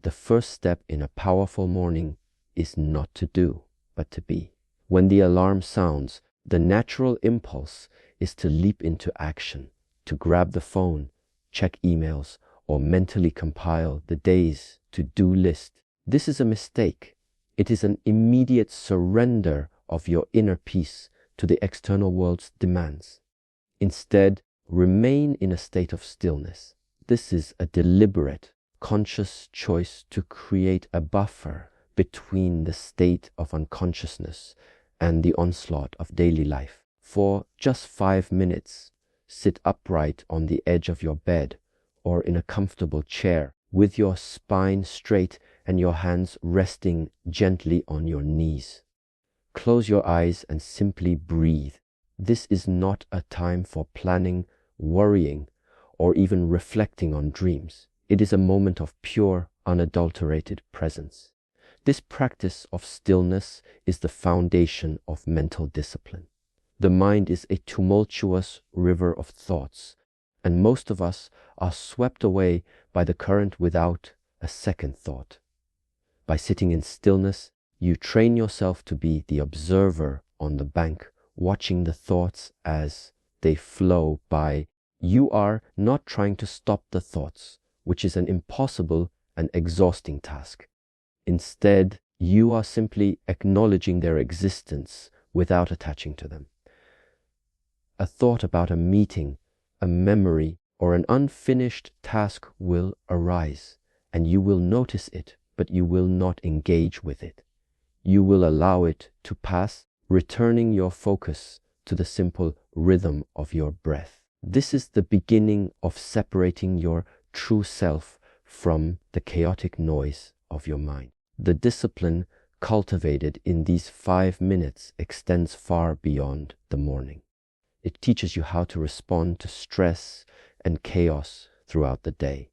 The first step in a powerful morning is not to do, but to be. When the alarm sounds, the natural impulse is to leap into action, to grab the phone, check emails, or mentally compile the day's to-do list. This is a mistake. It is an immediate surrender of your inner peace to the external world's demands. Instead, remain in a state of stillness. This is a deliberate, conscious choice to create a buffer between the state of unconsciousness and the onslaught of daily life. For just 5 minutes, sit upright on the edge of your bed or in a comfortable chair with your spine straight and your hands resting gently on your knees. Close your eyes and simply breathe. This is not a time for planning, worrying, or even reflecting on dreams. It is a moment of pure, unadulterated presence. This practice of stillness is the foundation of mental discipline. The mind is a tumultuous river of thoughts, and most of us are swept away by the current without a second thought. By sitting in stillness, you train yourself to be the observer on the bank, watching the thoughts as they flow by. You are not trying to stop the thoughts, which is an impossible and exhausting task. Instead, you are simply acknowledging their existence without attaching to them. A thought about a meeting, a memory, or an unfinished task will arise, and you will notice it, but you will not engage with it. You will allow it to pass, returning your focus to the simple rhythm of your breath. This is the beginning of separating your true self from the chaotic noise of your mind. The discipline cultivated in these 5 minutes extends far beyond the morning. It teaches you how to respond to stress and chaos throughout the day.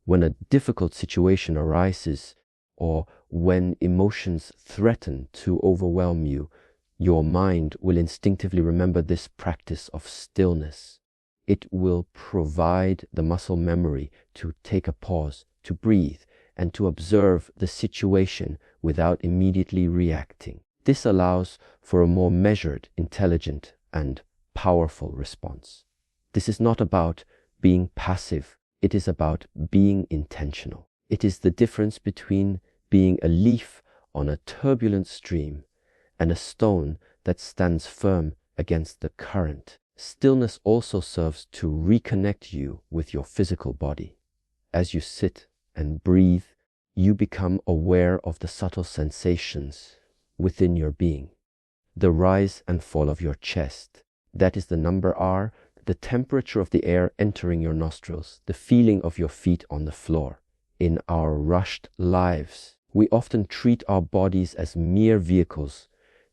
When a difficult situation arises, or when emotions threaten to overwhelm you, your mind will instinctively remember this practice of stillness. It will provide the muscle memory to take a pause, to breathe, and to observe the situation without immediately reacting. This allows for a more measured, intelligent, and powerful response. This is not about being passive. It is about being intentional. It is the difference between being a leaf on a turbulent stream and a stone that stands firm against the current. Stillness also serves to reconnect you with your physical body. As you sit and breathe, you become aware of the subtle sensations within your being. The rise and fall of your chest, that is the number R, the temperature of the air entering your nostrils, the feeling of your feet on the floor. In our rushed lives, we often treat our bodies as mere vehicles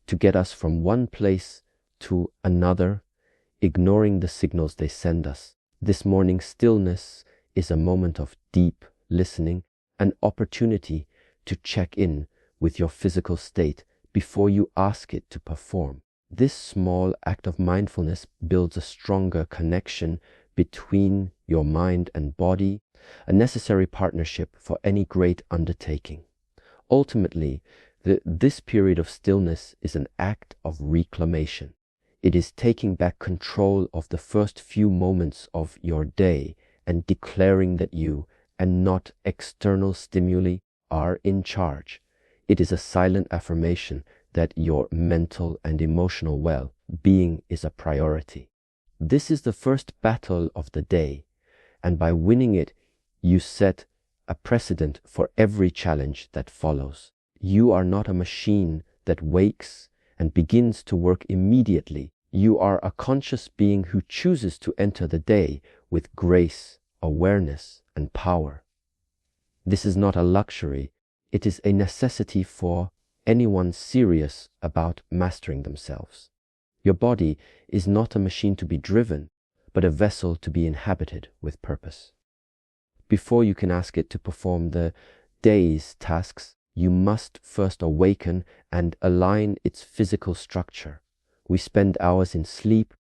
to get us from one place to another, ignoring the signals they send us. This morning stillness is a moment of deep listening, an opportunity to check in with your physical state before you ask it to perform. This small act of mindfulness builds a stronger connection between your mind and body, a necessary partnership for any great undertaking. Ultimately, this period of stillness is an act of reclamation. It is taking back control of the first few moments of your day and declaring that you, and not external stimuli, are in charge. It is a silent affirmation that your mental and emotional well-being is a priority. This is the first battle of the day, and by winning it, you set a precedent for every challenge that follows. You are not a machine that wakes and begins to work immediately. You are a conscious being who chooses to enter the day with grace, awareness, and power. This is not a luxury, it is a necessity for anyone serious about mastering themselves. Your body is not a machine to be driven, but a vessel to be inhabited with purpose. Before you can ask it to perform the day's tasks, you must first awaken and align its physical structure. We spend hours in sleep,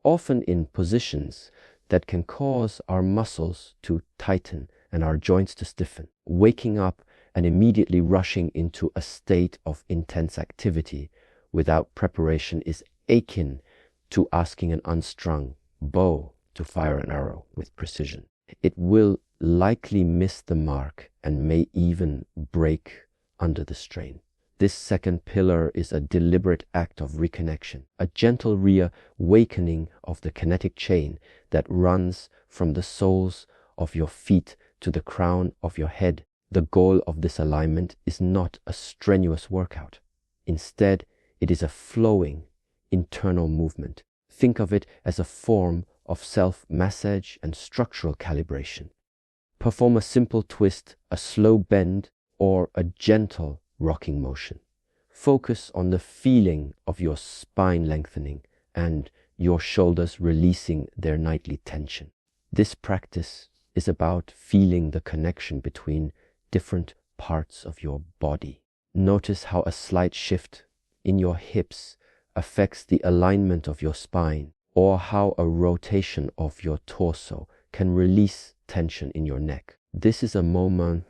often in positions that can cause our muscles to tighten and our joints to stiffen. Waking up and immediately rushing into a state of intense activity without preparation is akin to asking an unstrung bow to fire an arrow with precision. It will likely miss the mark and may even break under the strain. This second pillar is a deliberate act of reconnection, a gentle reawakening of the kinetic chain that runs from the soles of your feet to the crown of your head. The goal of this alignment is not a strenuous workout. Instead, it is a flowing internal movement. Think of it as a form of self-massage and structural calibration. Perform a simple twist, a slow bend, or a gentle rocking motion. Focus on the feeling of your spine lengthening and your shoulders releasing their nightly tension. This practice is about feeling the connection between different parts of your body. Notice how a slight shift in your hips affects the alignment of your spine, or how a rotation of your torso can release tension in your neck. This is a moment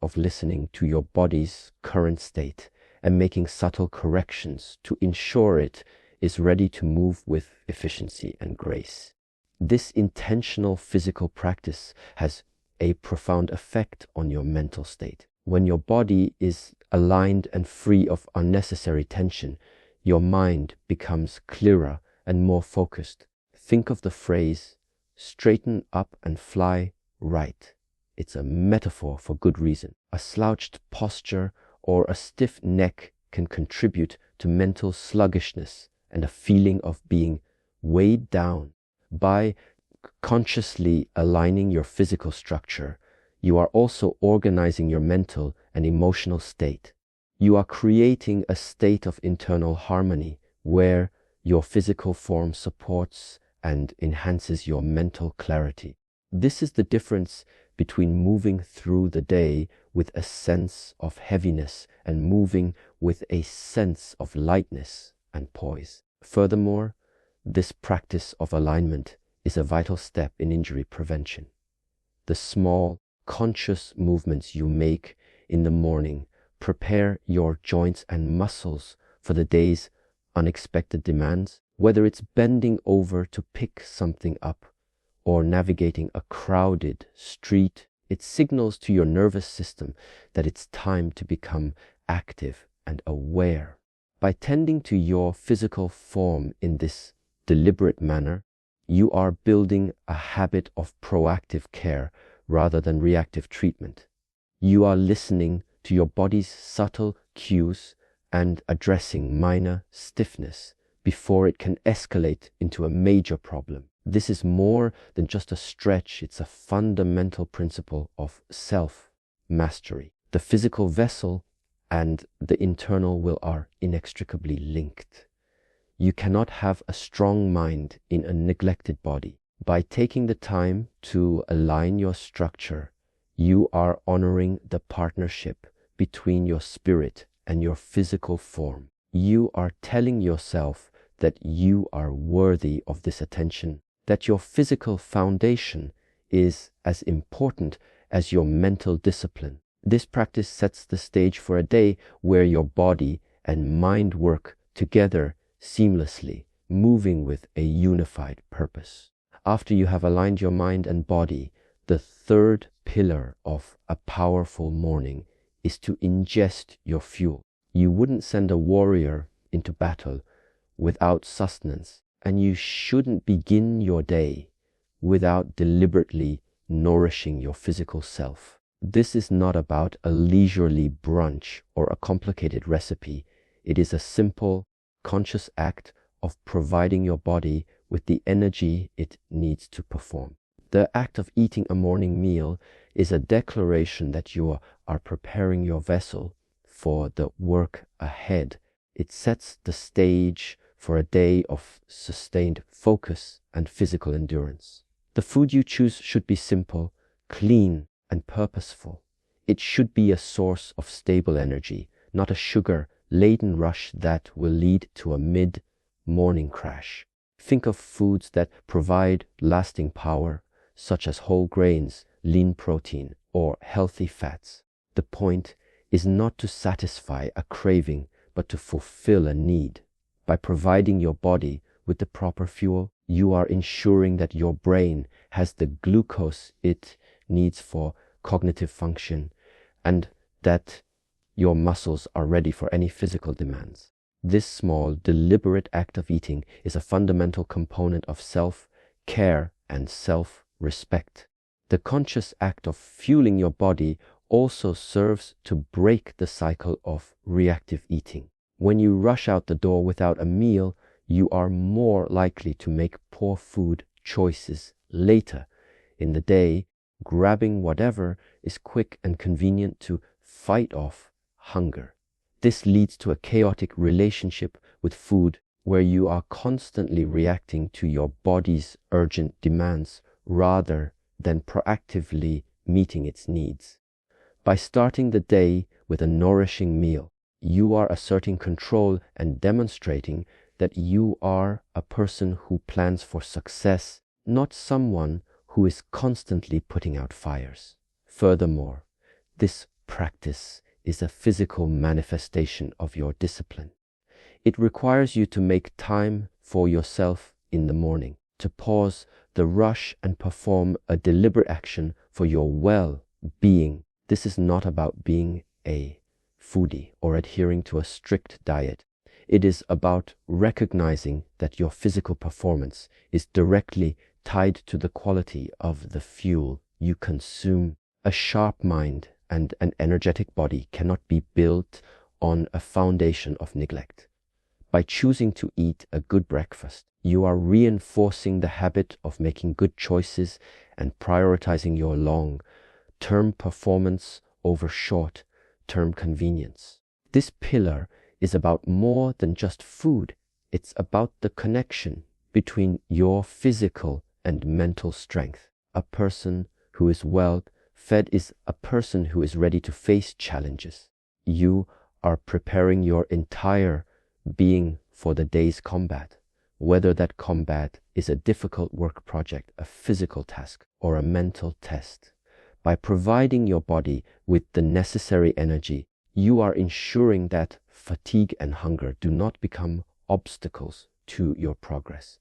of listening to your body's current state and making subtle corrections to ensure it is ready to move with efficiency and grace. This intentional physical practice has a profound effect on your mental state. When your body is aligned and free of unnecessary tension, your mind becomes clearer and more focused. Think of the phrase, straighten up and fly right. It's a metaphor for good reason. A slouched posture or a stiff neck can contribute to mental sluggishness and a feeling of being weighed down. By consciously aligning your physical structure, you are also organizing your mental and emotional state. You are creating a state of internal harmony where your physical form supports and enhances your mental clarity. This is the difference between moving through the day with a sense of heaviness and moving with a sense of lightness and poise. Furthermore, this practice of alignment is a vital step in injury prevention. The small, conscious movements you make in the morning prepare your joints and muscles for the day's unexpected demands. Whether it's bending over to pick something up or navigating a crowded street, it signals to your nervous system that it's time to become active and aware. By tending to your physical form in this deliberate manner, you are building a habit of proactive care rather than reactive treatment. You are listening to your body's subtle cues and addressing minor stiffness before it can escalate into a major problem. This is more than just a stretch, it's a fundamental principle of self-mastery. The physical vessel and the internal will are inextricably linked. You cannot have a strong mind in a neglected body. By taking the time to align your structure, you are honoring the partnership between your spirit and your physical form. You are telling yourself that you are worthy of this attention, that your physical foundation is as important as your mental discipline. This practice sets the stage for a day where your body and mind work together seamlessly, moving with a unified purpose. After you have aligned your mind and body, the third pillar of a powerful morning is to ingest your fuel. You wouldn't send a warrior into battle without sustenance, and you shouldn't begin your day without deliberately nourishing your physical self. This is not about a leisurely brunch or a complicated recipe. It is a simple, conscious act of providing your body with the energy it needs to perform. The act of eating a morning meal is a declaration that you are preparing your vessel for the work ahead. It sets the stage for a day of sustained focus and physical endurance. The food you choose should be simple, clean, and purposeful. It should be a source of stable energy, not a sugar-laden rush that will lead to a mid-morning crash. Think of foods that provide lasting power, such as whole grains, lean protein, or healthy fats. The point is not to satisfy a craving, but to fulfill a need. By providing your body with the proper fuel, you are ensuring that your brain has the glucose it needs for cognitive function, and that your muscles are ready for any physical demands. This small, deliberate act of eating is a fundamental component of self-care and self-respect. The conscious act of fueling your body also serves to break the cycle of reactive eating. When you rush out the door without a meal, you are more likely to make poor food choices later in the day, grabbing whatever is quick and convenient to fight off hunger. This leads to a chaotic relationship with food where you are constantly reacting to your body's urgent demands rather than proactively meeting its needs. By starting the day with a nourishing meal, you are asserting control and demonstrating that you are a person who plans for success, not someone who is constantly putting out fires. Furthermore, this practice is a physical manifestation of your discipline. It requires you to make time for yourself in the morning, to pause the rush and perform a deliberate action for your well-being. This is not about being a foodie or adhering to a strict diet. It is about recognizing that your physical performance is directly tied to the quality of the fuel you consume. A sharp mind and an energetic body cannot be built on a foundation of neglect. By choosing to eat a good breakfast, you are reinforcing the habit of making good choices and prioritizing your long-term performance over short-term convenience. This pillar is about more than just food. It's about the connection between your physical and mental strength. A person who is well fed is a person who is ready to face challenges. You are preparing your entire being for the day's combat, whether that combat is a difficult work project, a physical task, or a mental test. By providing your body with the necessary energy, you are ensuring that fatigue and hunger do not become obstacles to your progress.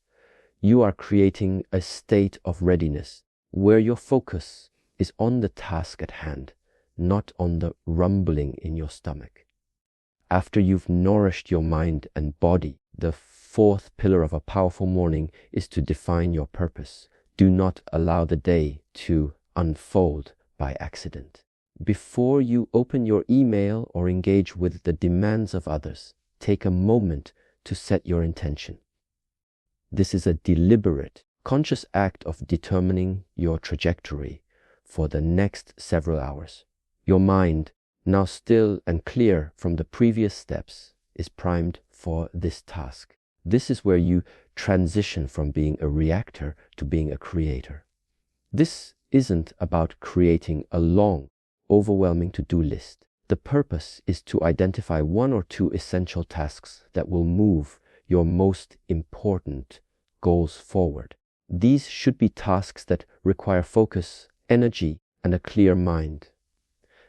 You are creating a state of readiness where your focus is on the task at hand, not on the rumbling in your stomach. After you've nourished your mind and body, the fourth pillar of a powerful morning is to define your purpose. Do not allow the day to unfold by accident. Before you open your email or engage with the demands of others, take a moment to set your intention. This is a deliberate, conscious act of determining your trajectory for the next several hours. Your mind, now still and clear from the previous steps, is primed for this task. This is where you transition from being a reactor to being a creator. This isn't about creating a long, overwhelming to-do list. The purpose is to identify one or two essential tasks that will move your most important goals forward. These should be tasks that require focus, energy, and a clear mind.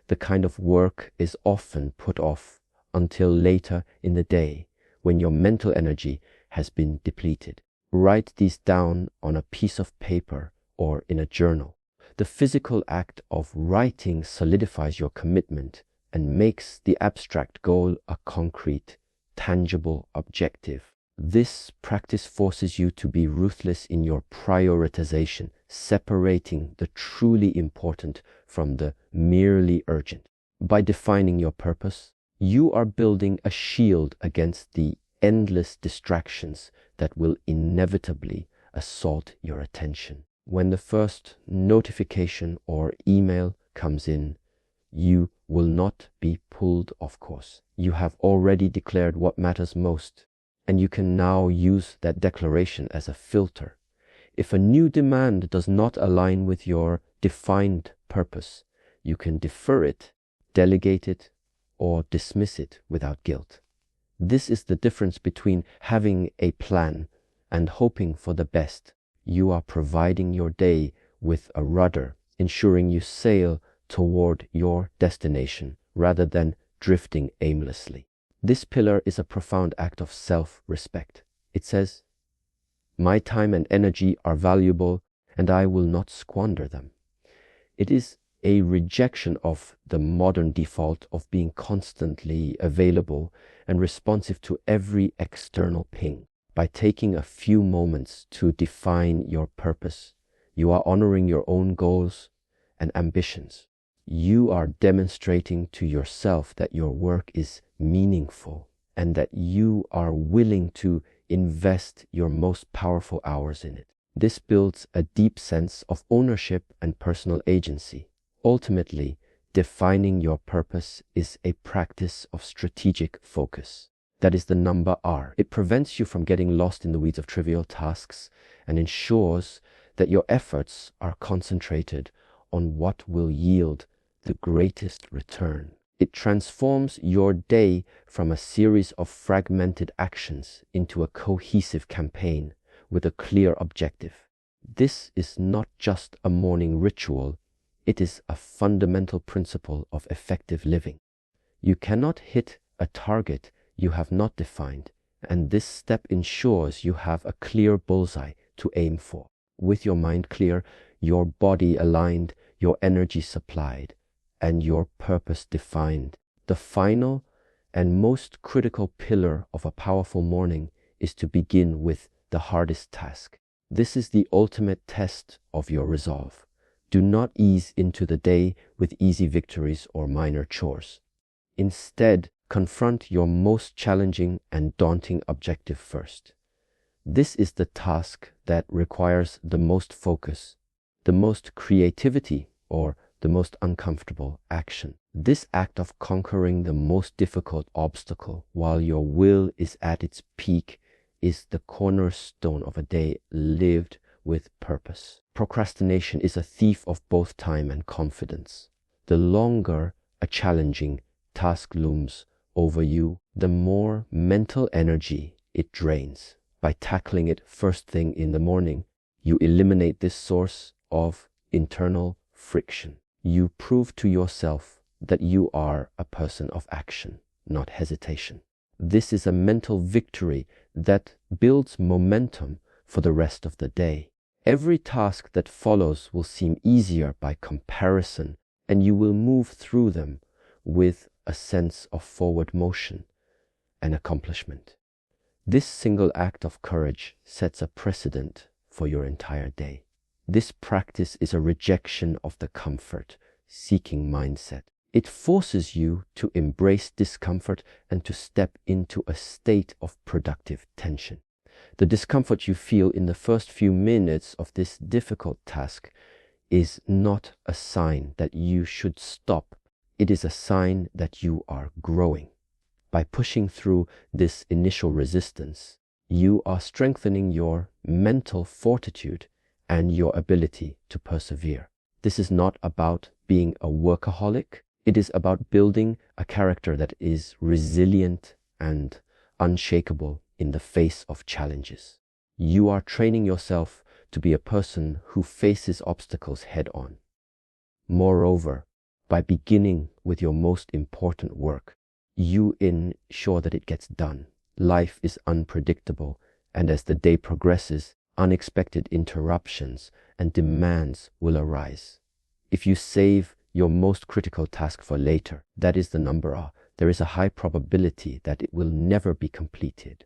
The kind of work is often put off until later in the day when your mental energy has been depleted. Write these down on a piece of paper or in a journal. The physical act of writing solidifies your commitment and makes the abstract goal a concrete, tangible objective. This practice forces you to be ruthless in your prioritization, separating the truly important from the merely urgent. By defining your purpose, you are building a shield against the endless distractions that will inevitably assault your attention. When the first notification or email comes in, you will not be pulled off course. You have already declared what matters most, and you can now use that declaration as a filter. If a new demand does not align with your defined purpose, you can defer it, delegate it, or dismiss it without guilt. This is the difference between having a plan and hoping for the best. You are providing your day with a rudder, ensuring you sail toward your destination rather than drifting aimlessly. This pillar is a profound act of self-respect. It says, "My time and energy are valuable, and I will not squander them." It is a rejection of the modern default of being constantly available and responsive to every external ping. By taking a few moments to define your purpose, you are honoring your own goals and ambitions. You are demonstrating to yourself that your work is meaningful and that you are willing to invest your most powerful hours in it. This builds a deep sense of ownership and personal agency. Ultimately, defining your purpose is a practice of strategic focus. That is the number R. It prevents you from getting lost in the weeds of trivial tasks and ensures that your efforts are concentrated on what will yield the greatest return. It transforms your day from a series of fragmented actions into a cohesive campaign with a clear objective. This is not just a morning ritual, it is a fundamental principle of effective living. You cannot hit a target you have not defined, and this step ensures you have a clear bullseye to aim for. With your mind clear, your body aligned, your energy supplied, and your purpose defined. The final and most critical pillar of a powerful morning is to begin with the hardest task. This is the ultimate test of your resolve. Do not ease into the day with easy victories or minor chores. Instead, confront your most challenging and daunting objective first. This is the task that requires the most focus, the most creativity, or the most uncomfortable action. This act of conquering the most difficult obstacle while your will is at its peak is the cornerstone of a day lived with purpose. Procrastination is a thief of both time and confidence. The longer a challenging task looms over you, the more mental energy it drains. By tackling it first thing in the morning, you eliminate this source of internal friction. You prove to yourself that you are a person of action, not hesitation. This is a mental victory that builds momentum for the rest of the day. Every task that follows will seem easier by comparison, and you will move through them with a sense of forward motion and accomplishment. This single act of courage sets a precedent for your entire day. This practice is a rejection of the comfort-seeking mindset. It forces you to embrace discomfort and to step into a state of productive tension. The discomfort you feel in the first few minutes of this difficult task is not a sign that you should stop. It is a sign that you are growing. By pushing through this initial resistance, you are strengthening your mental fortitude and your ability to persevere. This is not about being a workaholic. It is about building a character that is resilient and unshakable in the face of challenges. You are training yourself to be a person who faces obstacles head on. Moreover, by beginning with your most important work, you ensure that it gets done. Life is unpredictable, and as the day progresses, unexpected interruptions and demands will arise. If you save your most critical task for later, that is the number R, there is a high probability that it will never be completed.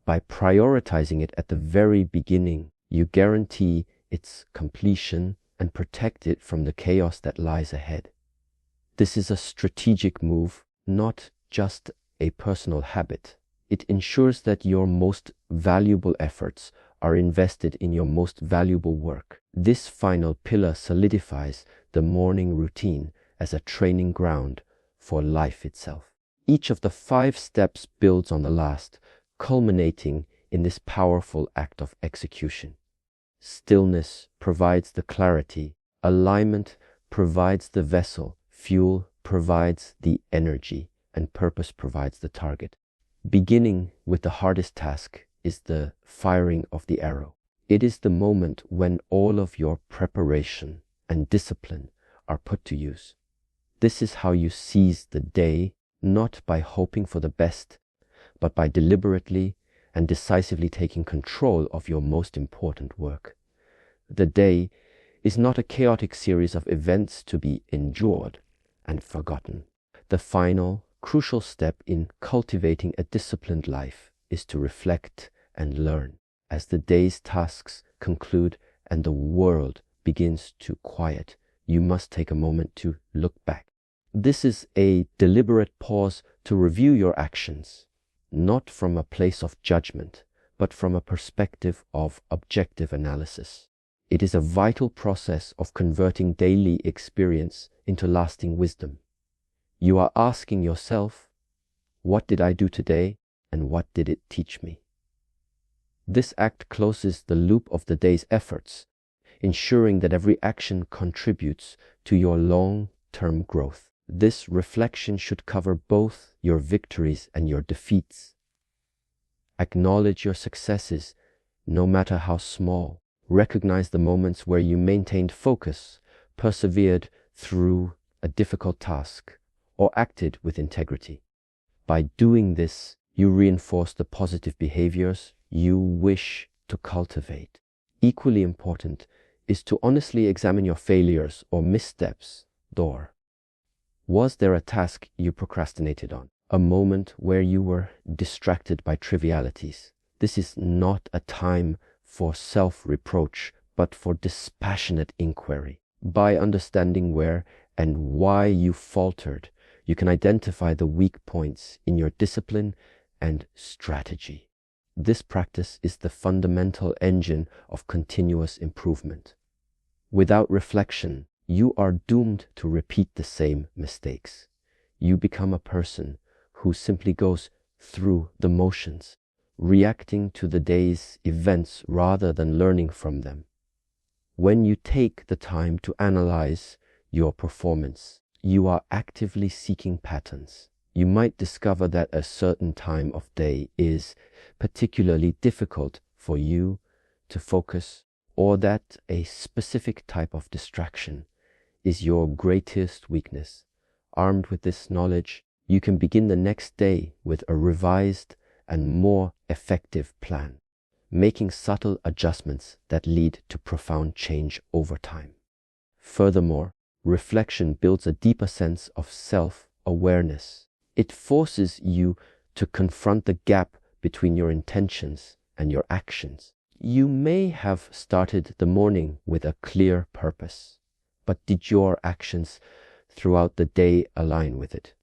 By prioritizing it at the very beginning, you guarantee its completion and protect it from the chaos that lies ahead. This is a strategic move, not just a personal habit. It ensures that your most valuable efforts are invested in your most valuable work. This final pillar solidifies the morning routine as a training ground for life itself. Each of the 5 steps builds on the last, culminating in this powerful act of execution. Stillness provides the clarity, alignment provides the vessel, fuel provides the energy, and purpose provides the target. Beginning with the hardest task is the firing of the arrow. It is the moment when all of your preparation and discipline are put to use. This is how you seize the day, not by hoping for the best, but by deliberately and decisively taking control of your most important work. The day is not a chaotic series of events to be endured and forgotten. The final, crucial step in cultivating a disciplined life is to reflect and learn. As the day's tasks conclude and the world begins to quiet, you must take a moment to look back. This is a deliberate pause to review your actions, not from a place of judgment, but from a perspective of objective analysis. It is a vital process of converting daily experience into lasting wisdom. You are asking yourself, what did I do today and what did it teach me? This act closes the loop of the day's efforts, ensuring that every action contributes to your long-term growth. This reflection should cover both your victories and your defeats. Acknowledge your successes, no matter how small. Recognize the moments where you maintained focus, persevered through a difficult task, or acted with integrity. By doing this, you reinforce the positive behaviors you wish to cultivate. Equally important is to honestly examine your failures or missteps. Was there a task you procrastinated on? A moment where you were distracted by trivialities? This is not a time for self-reproach, but for dispassionate inquiry. By understanding where and why you faltered, you can identify the weak points in your discipline and strategy. This practice is the fundamental engine of continuous improvement. Without reflection, you are doomed to repeat the same mistakes. You become a person who simply goes through the motions, reacting to the day's events rather than learning from them. When you take the time to analyze your performance, you are actively seeking patterns. You might discover that a certain time of day is particularly difficult for you to focus, or that a specific type of distraction is your greatest weakness. Armed with this knowledge, you can begin the next day with a revised and more effective plan, making subtle adjustments that lead to profound change over time. Furthermore, reflection builds a deeper sense of self-awareness. It forces you to confront the gap between your intentions and your actions. You may have started the morning with a clear purpose, but did your actions throughout the day align with it?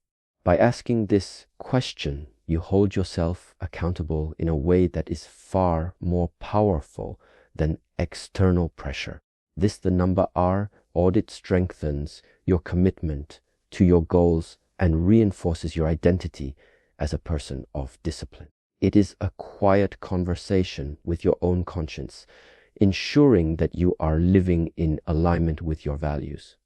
By asking this question, you hold yourself accountable in a way that is far more powerful than external pressure. The number R audit strengthens your commitment to your goals and reinforces your identity as a person of discipline. It is a quiet conversation with your own conscience, ensuring that you are living in alignment with your values.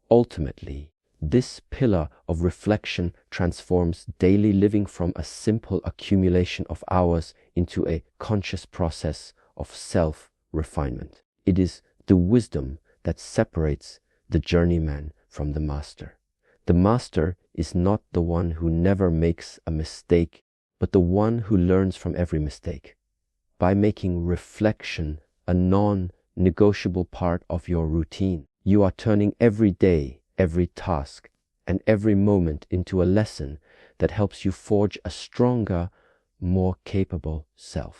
Ultimately, this pillar of reflection transforms daily living from a simple accumulation of hours into a conscious process of self-refinement. It is the wisdom that separates the journeyman from the master. The master is not the one who never makes a mistake, but the one who learns from every mistake. By making reflection a non-negotiable part of your routine, you are turning every day, every task, and every moment into a lesson that helps you forge a stronger, more capable self.